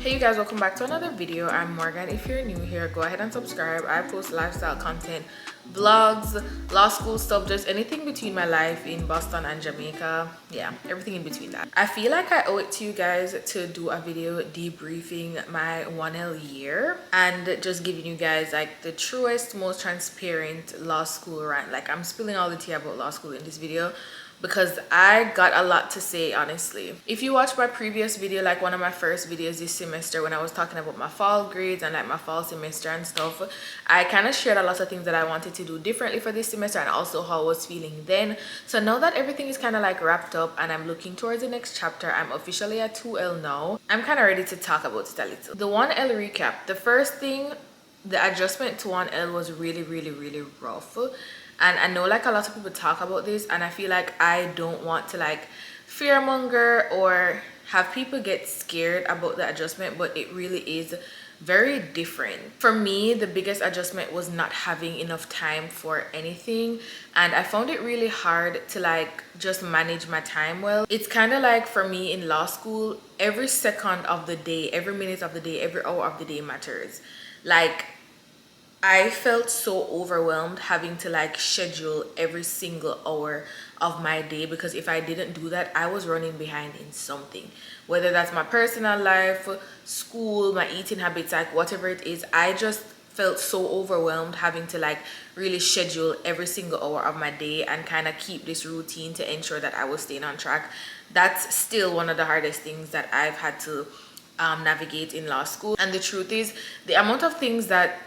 Hey you guys, welcome back to another video. I'm Morgan. If you're new here, go ahead and subscribe. I post lifestyle content, vlogs, law school stuff, just anything between my life in Boston and Jamaica. Yeah, everything in between that. I feel like I owe it to you guys to do a video debriefing my 1L year and just giving you guys like the truest, most transparent law school rant. Like, I'm spilling all the tea about law school in this video because I got a lot to say, honestly. If you watch my previous video, like one of my first videos this semester when I was talking about my fall grades and like my fall semester and stuff, I kind of shared a lot of things that I wanted to do differently for this semester and also how I was feeling then. So now that everything is kind of like wrapped up and I'm looking towards the next chapter, I'm officially at 2L now, I'm kind of ready to talk about it a little. The 1L recap. The first thing, the adjustment to 1L was really rough. And I know like a lot of people talk about this, and I feel like I don't want to like fearmonger or have people get scared about the adjustment, but it really is very different. For me, the biggest adjustment was not having enough time for anything, and I found it really hard to like just manage my time well. It's kind of like for me in law school, every second of the day, every minute of the day, every hour of the day matters. Like, I felt so overwhelmed having to like schedule every single hour of my day, because if I didn't do that, I was running behind in something, whether that's my personal life, school, my eating habits, like whatever it is. I just felt so overwhelmed having to like really schedule every single hour of my day and kind of keep this routine to ensure that I was staying on track. That's still one of the hardest things that I've had to navigate in law school. And the truth is, the amount of things that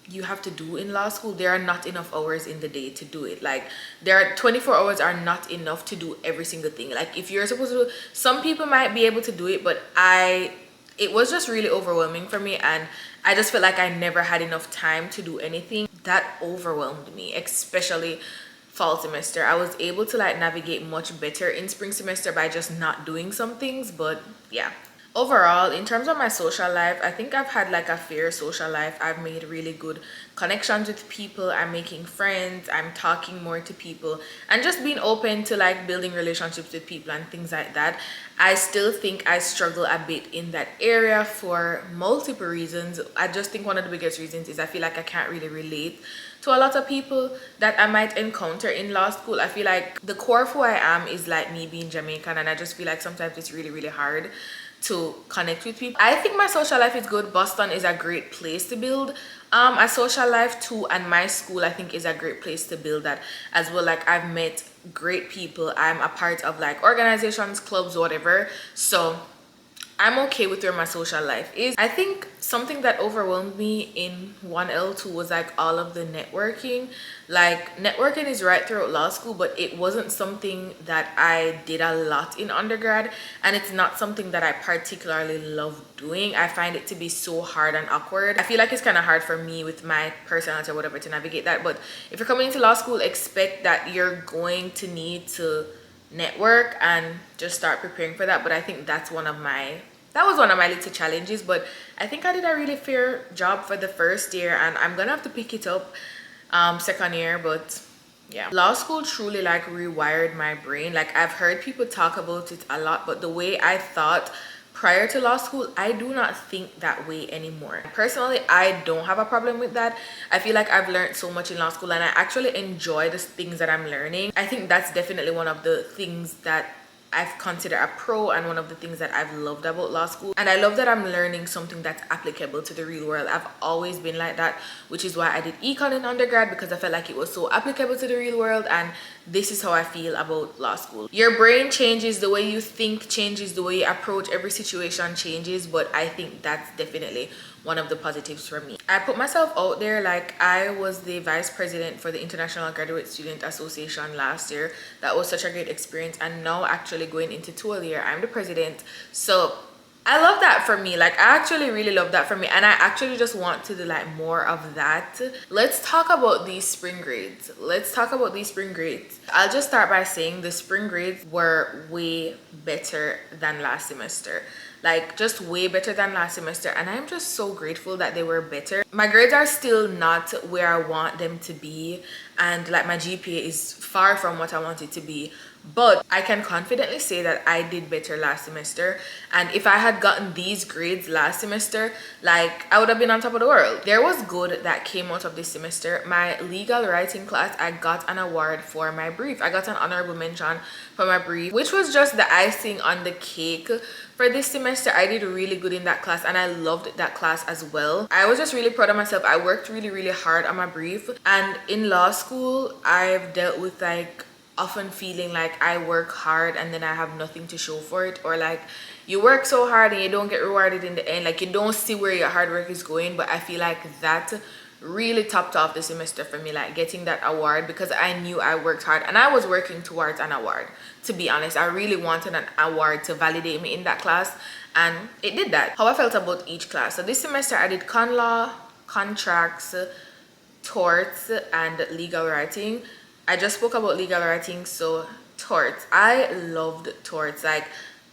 you have to do in law school, there are not enough hours in the day to do it. Like, there are 24 hours are not enough to do every single thing. Like, if you're supposed to, some people might be able to do it, but it was just really overwhelming for me, and I just felt like I never had enough time to do anything. That overwhelmed me, especially fall semester. I was able to like navigate much better in spring semester by just not doing some things. But yeah, overall, in terms of my social life, I think I've had like a fair social life. I've made really good connections with people. I'm making friends. I'm talking more to people and just being open to like building relationships with people and things like that. I still think I struggle a bit in that area for multiple reasons. I just think one of the biggest reasons is I feel like I can't really relate to a lot of people that I might encounter in law school. I feel like the core of who I am is like me being Jamaican, and I just feel like sometimes it's really hard to connect with people. I think my social life is good. Boston is a great place to build a social life too, and my school I think is a great place to build that as well. Like, I've met great people. I'm a part of like organizations, clubs, whatever. So I'm okay with where my social life is. I think something that overwhelmed me in 1L2 was like all of the networking. Like, networking is right throughout law school, but it wasn't something that I did a lot in undergrad, and it's not something that I particularly love doing. I find it to be so hard and awkward. I feel like it's kind of hard for me with my personality or whatever to navigate that. But if you're coming into law school, expect that you're going to need to network and just start preparing for that. But I think that was one of my little challenges, but I think I did a really fair job for the first year, and I'm gonna have to pick it up second year. But yeah, law school truly like rewired my brain. Like, I've heard people talk about it a lot, but the way I thought prior to law school, I do not think that way anymore. Personally, I don't have a problem with that. I feel like I've learned so much in law school, and I actually enjoy the things that I'm learning. I think that's definitely one of the things that I've considered a pro, and one of the things that I've loved about law school. And I love that I'm learning something that's applicable to the real world. I've always been like that, which is why I did econ in undergrad, because I felt like it was so applicable to the real world. And this is how I feel about law school. Your brain changes, the way you think changes, the way you approach every situation changes. But I think that's definitely one of the positives for me. I put myself out there. Like, I was the vice president for the International Graduate Student Association last year. That was such a great experience, and now actually going into 2L year, I'm the president. So I love that for me. Like, I actually really love that for me, and I actually just want to do like more of that. Let's talk about these spring grades. I'll just start by saying the spring grades were way better than last semester. Like, just way better than last semester, and I'm just so grateful that they were better. My grades are still not where I want them to be, and like my GPA is far from what I want it to be, but I can confidently say that I did better last semester. And if I had gotten these grades last semester, like, I would have been on top of the world. There was good that came out of this semester. My legal writing class, I got an award for my brief. I got an honorable mention for my brief, which was just the icing on the cake for this semester. I did really good in that class and I loved that class as well. I was just really proud of myself. I worked really hard on my brief. And in law school, I've dealt with like often feeling like I work hard and then I have nothing to show for it, or like you work so hard and you don't get rewarded in the end, like you don't see where your hard work is going. But I feel like that really topped off the semester for me, like getting that award, because I knew I worked hard and I was working towards an award. To be honest, I really wanted an award to validate me in that class, and it did that. How I felt about each class. So this semester I did con law, contracts, torts, and legal writing. I just spoke about legal writing, so torts. I loved torts. Like,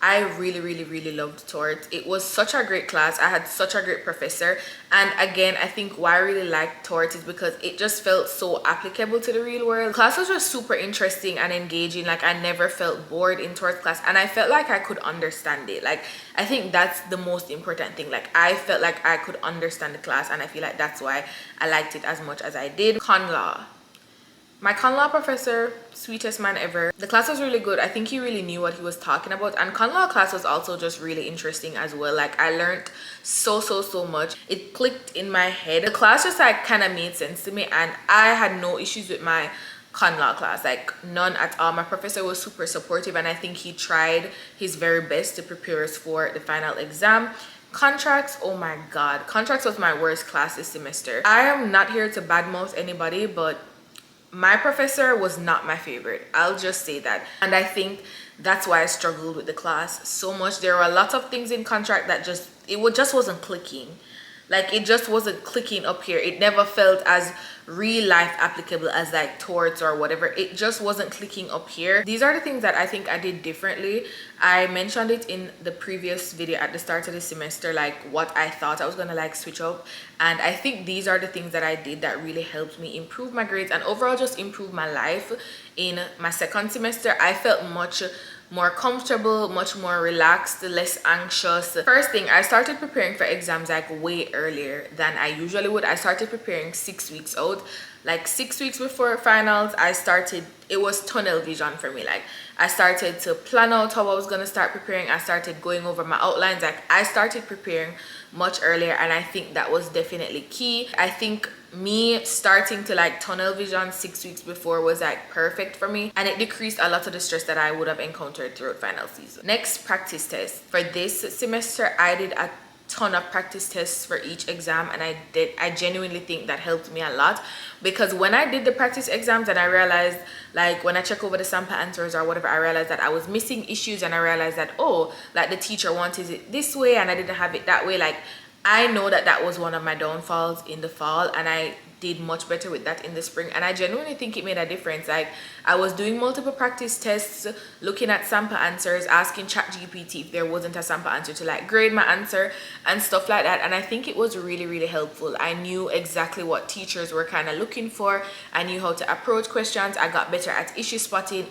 I really loved torts. It was such a great class. I had such a great professor. And again, I think why I really liked torts is because it just felt so applicable to the real world. Class was just super interesting and engaging. Like, I never felt bored in torts class, and I felt like I could understand it. Like, I think that's the most important thing. Like, I felt like I could understand the class, and I feel like that's why I liked it as much as I did. Con law. My con law professor, sweetest man ever. The class was really good. I think he really knew what he was talking about. And con law class was also just really interesting as well. Like, I learned so much. It clicked in my head. The class just like kind of made sense to me, and I had no issues with my con law class, like none at all. My professor was super supportive, and I think he tried his very best to prepare us for the final exam. Contracts, oh my god, contracts was my worst class this semester. I am not here to badmouth anybody, but my professor was not my favorite. I'll just say that. And I think that's why I struggled with the class so much. There were a lot of things in contract that just wasn't clicking. Like, it just wasn't clicking up here. It never felt as real life applicable as like torts or whatever. It just wasn't clicking up here. These are the things that I think I did differently. I mentioned it in the previous video at the start of the semester, like what I thought I was gonna like switch up. And I think these are the things that I did that really helped me improve my grades and overall just improve my life. In my second semester, I felt much more comfortable, much more relaxed, less anxious. First thing, I started preparing for exams like way earlier than I usually would. I started preparing 6 weeks out. Like 6 weeks before finals, it was tunnel vision for me. Like, I started to plan out how I was gonna start preparing. I started going over my outlines. Like, I started preparing much earlier, and I think that was definitely key. I think me starting to like tunnel vision 6 weeks before was like perfect for me, and it decreased a lot of the stress that I would have encountered throughout final season. Next, practice test. For this semester, I did a ton of practice tests for each exam, and I genuinely think that helped me a lot, because when I did the practice exams and I realized, like when I check over the sample answers or whatever, I realized that I was missing issues, and I realized that, oh, like the teacher wanted it this way and I didn't have it that way. Like, I know that that was one of my downfalls in the fall, and I did much better with that in the spring, and I genuinely think it made a difference. Like, I was doing multiple practice tests, looking at sample answers, asking ChatGPT if there wasn't a sample answer to like grade my answer and stuff like that, and I think it was really helpful. I knew exactly what teachers were kind of looking for. I knew how to approach questions. I got better at issue spotting.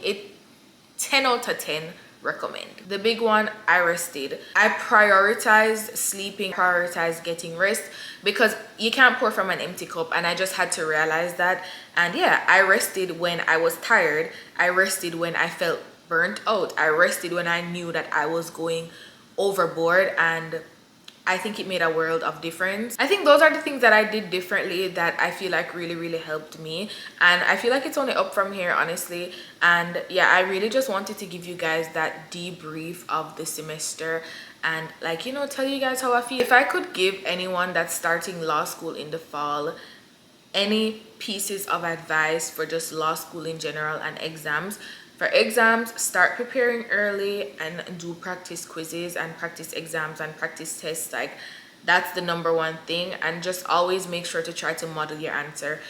10 out of 10 recommend. The big one, I rested. I prioritized sleeping, prioritized getting rest, because you can't pour from an empty cup, and I just had to realize that. And yeah, I rested when I was tired. I rested when I felt burnt out. I rested when I knew that I was going overboard, and I think it made a world of difference. I think those are the things that I did differently that I feel like really helped me, and I feel like it's only up from here, honestly. And yeah, I really just wanted to give you guys that debrief of the semester and, like, you know, tell you guys how I feel. If I could give anyone that's starting law school in the fall any pieces of advice for just law school in general and exams, for exams, start preparing early and do practice quizzes and practice exams and practice tests. Like, that's the number one thing. And just always make sure to try to model your answer.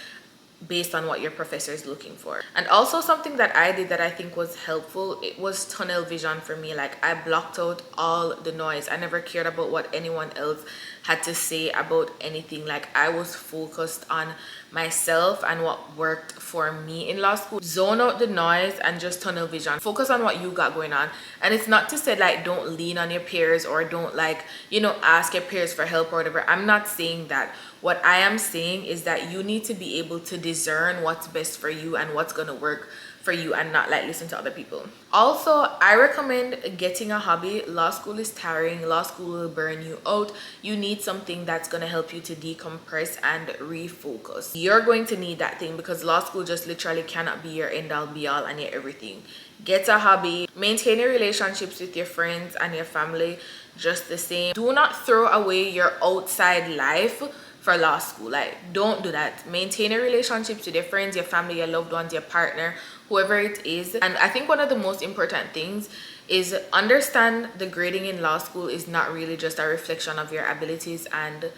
based on what your professor is looking for. And also something that I did that I think was helpful, it was tunnel vision for me. Like, I blocked out all the noise. I never cared about what anyone else had to say about anything. Like, I was focused on myself and what worked for me in law school. Zone out the noise and just tunnel vision. Focus on what you got going on. And it's not to say like don't lean on your peers or don't, like, you know, ask your peers for help or whatever. I'm not saying that. What I am saying is that you need to be able to discern what's best for you and what's gonna work for you, and not like listen to other people. Also, I recommend getting a hobby. Law school is tiring. Law school will burn you out. You need something that's going to help you to decompress and refocus. You're going to need that thing, because law school just literally cannot be your end all be all and your everything. Get a hobby. Maintain your relationships with your friends and your family just the same. Do not throw away your outside life for law school. Like, don't do that. Maintain your relationships with your friends, your family, your loved ones, your partner, whoever it is. And I think one of the most important things is understand the grading in law school is not really just a reflection of your abilities and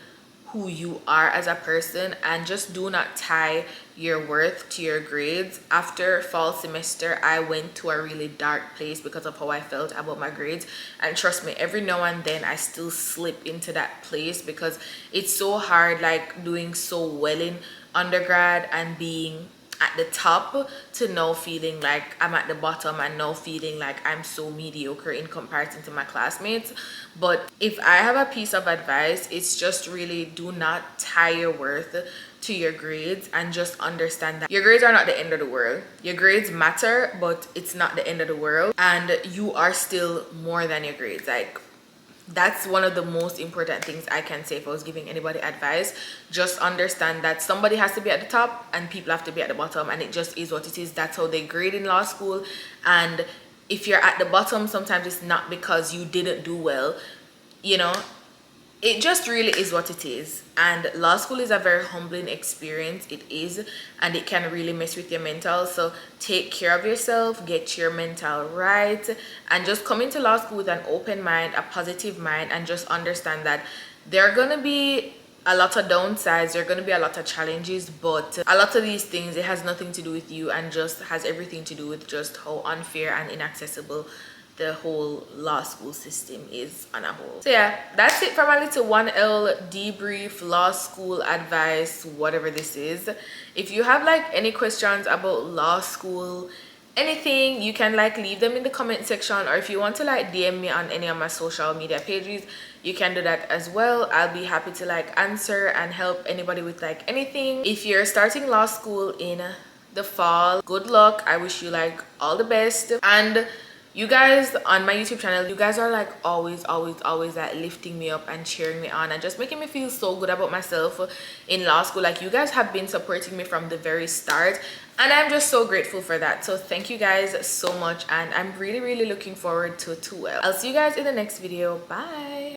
who you are as a person, and just do not tie your worth to your grades. After fall semester, I went to a really dark place because of how I felt about my grades, and trust me, every now and then I still slip into that place, because it's so hard, like doing so well in undergrad and being at the top to now feeling like I'm at the bottom, and now feeling like I'm so mediocre in comparison to my classmates. But if I have a piece of advice, it's just really do not tie your worth to your grades, and just understand that your grades are not the end of the world. Your grades matter, but it's not the end of the world, and you are still more than your grades. Like, that's one of the most important things I can say if I was giving anybody advice. Just understand that somebody has to be at the top and people have to be at the bottom, and it just is what it is. That's how they grade in law school. And if you're at the bottom, sometimes it's not because you didn't do well, you know. It just really is what it is. And law school is a very humbling experience. It is, and it can really mess with your mental. So take care of yourself, get your mental right, and just come into law school with an open mind, a positive mind, and just understand that there are gonna be a lot of downsides, there are gonna be a lot of challenges, but a lot of these things, it has nothing to do with you, and just has everything to do with just how unfair and inaccessible the whole law school system is on a whole. So yeah, that's it for my little 1L debrief law school advice, whatever this is. If you have like any questions about law school, anything, you can like leave them in the comment section, or if you want to like DM me on any of my social media pages, you can do that as well. I'll be happy to like answer and help anybody with like anything. If you're starting law school in the fall, good luck. I wish you like all the best. And you guys on my YouTube channel, you guys are like always like lifting me up and cheering me on and just making me feel so good about myself in law school. Like, you guys have been supporting me from the very start, and I'm just so grateful for that. So thank you guys so much, and I'm really looking forward to 2L. I'll see you guys in the next video. Bye.